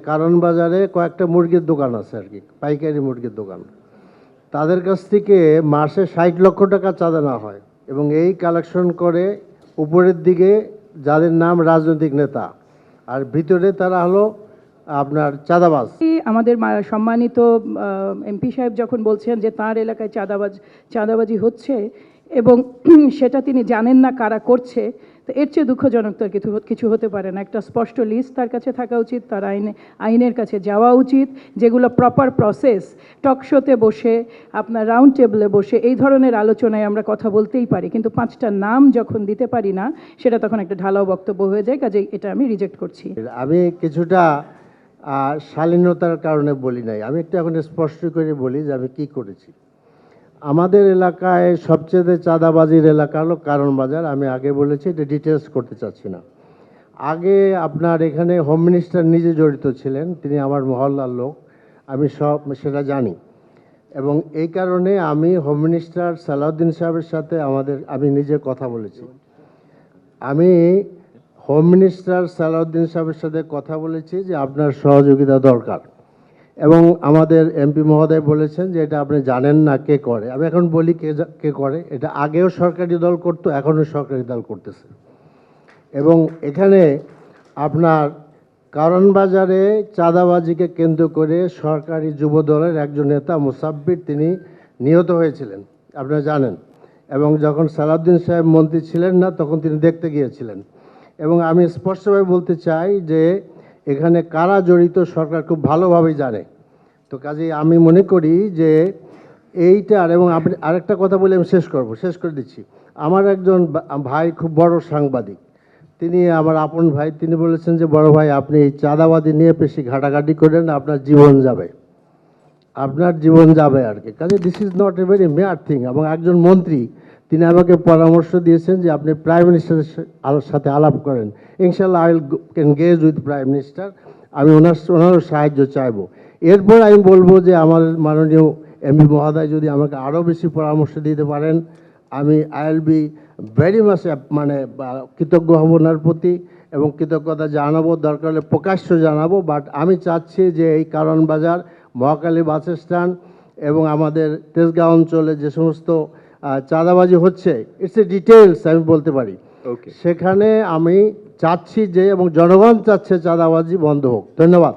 কারণ বাজারে কয়েকটা মুরগির দোকান আছে আর কি, পাইকারি মুরগির দোকান। তাদের কাছ থেকে মাসে 60 লক্ষ টাকা চাঁদা না হয় এবং এই কালেকশন করে উপরের দিকে যাদের নাম রাজনৈতিক নেতা, আর ভিতরে তারা হলো আপনার চাঁদাবাজ। আমাদের সম্মানিত এমপি সাহেব যখন বলছেন যে তার এলাকায় চাঁদাবাজি হচ্ছে এবং সেটা তিনি জানেন না কারা করছে, তো এর চেয়ে দুঃখজনক তো কিছু হতে পারে না। একটা স্পষ্ট লিস্ট তার কাছে থাকা উচিত, তার আইনের কাছে যাওয়া উচিত, যেগুলো প্রপার প্রসেস, টক শোতে বসে আপনার রাউন্ড টেবিলে বসে এই ধরনের আলোচনায় আমরা কথা বলতেই পারি, কিন্তু 5টা নাম যখন দিতে পারি না সেটা তখন একটা ঢালাও বক্তব্য হয়ে যায়। কাজে এটা আমি রিজেক্ট করছি। আমি কিছুটা শালীনতার কারণে বলি নাই, আমি একটু এখন স্পষ্ট করে বলি যে আমি কি করেছি। আমাদের এলাকায় সবচেয়ে চাঁদাবাজির এলাকা হলো কারণ বাজার। আমি আগে বলেছি, এটা ডিটেলস করতে চাচ্ছি না। আগে আপনার এখানে হোম মিনিস্টার নিজে জড়িত ছিলেন, তিনি আমার মহল্লার লোক, আমি সব সেটা জানি। এবং এই কারণে আমি হোম মিনিস্টার সালাউদ্দিন সাহেবের সাথে আমি নিজে কথা বলেছি। আমি হোম মিনিস্টার সালাউদ্দিন সাহেবের সাথে কথা বলেছি যে আপনার সহযোগিতা দরকার, এবং আমাদের এমপি মহোদয় বলেছেন যে এটা আপনি জানেন না কে করে। আমি এখন বলি কে করে। এটা আগেও সরকারি দল করতো, এখনও সরকারি দল করতেছে। এবং এখানে আপনার কারণ বাজারে চাঁদাবাজিকে কেন্দ্র করে সরকারি যুব দলের একজন নেতা মুসাব্বির, তিনি নিহত হয়েছিলেন, আপনারা জানেন। এবং যখন সালাউদ্দিন সাহেব মন্ত্রী ছিলেন না, তখন তিনি দেখতে গিয়েছিলেন। এবং আমি স্পষ্টভাবে বলতে চাই যে এখানে কারা জড়িত সরকার খুব ভালোভাবেই জানে। তো কাজেই আমি মনে করি যে এইটার, এবং আপনি আরেকটা কথা বলে আমি শেষ করে দিচ্ছি। আমার একজন ভাই খুব বড় সাংবাদিক, তিনি আমার আপন ভাই, তিনি বলেছেন যে বড় ভাই আপনি এই চাঁদাবাদি নিয়ে বেশি ঘাটাঘাটি করেন, আপনার জীবন যাবে আর কি। কাজে this is not a very major thing. এবং একজন মন্ত্রী তিনি আমাকে পরামর্শ দিয়েছেন যে আপনি প্রাইম মিনিস্টারের সাথে আলাপ করেন। ইনশাল্লাহ I will engage with prime minister. আমি ওনারও সাহায্য চাইব। এরপর আমি বলবো যে আমার মাননীয় এমপি মহোদয় যদি আমাকে আরও বেশি পরামর্শ দিতে পারেন, আমি I will be very much কৃতজ্ঞ হব ওনার প্রতি, এবং কৃতজ্ঞতা জানাবো, দরকার হলে প্রকাশ্য জানাবো। বাট আমি চাচ্ছি যে এই কারণ বাজার, মহাখালী বাস স্ট্যান্ড এবং আমাদের তেজগাঁও অঞ্চলে যে সমস্ত চাঁদাবাজি হচ্ছে, ইটস এ ডিটেলস আমি বলতে পারি। সেখানে আমি চাচ্ছি যে, এবং জনগণ চাচ্ছে চাঁদাবাজি বন্ধ হোক। ধন্যবাদ।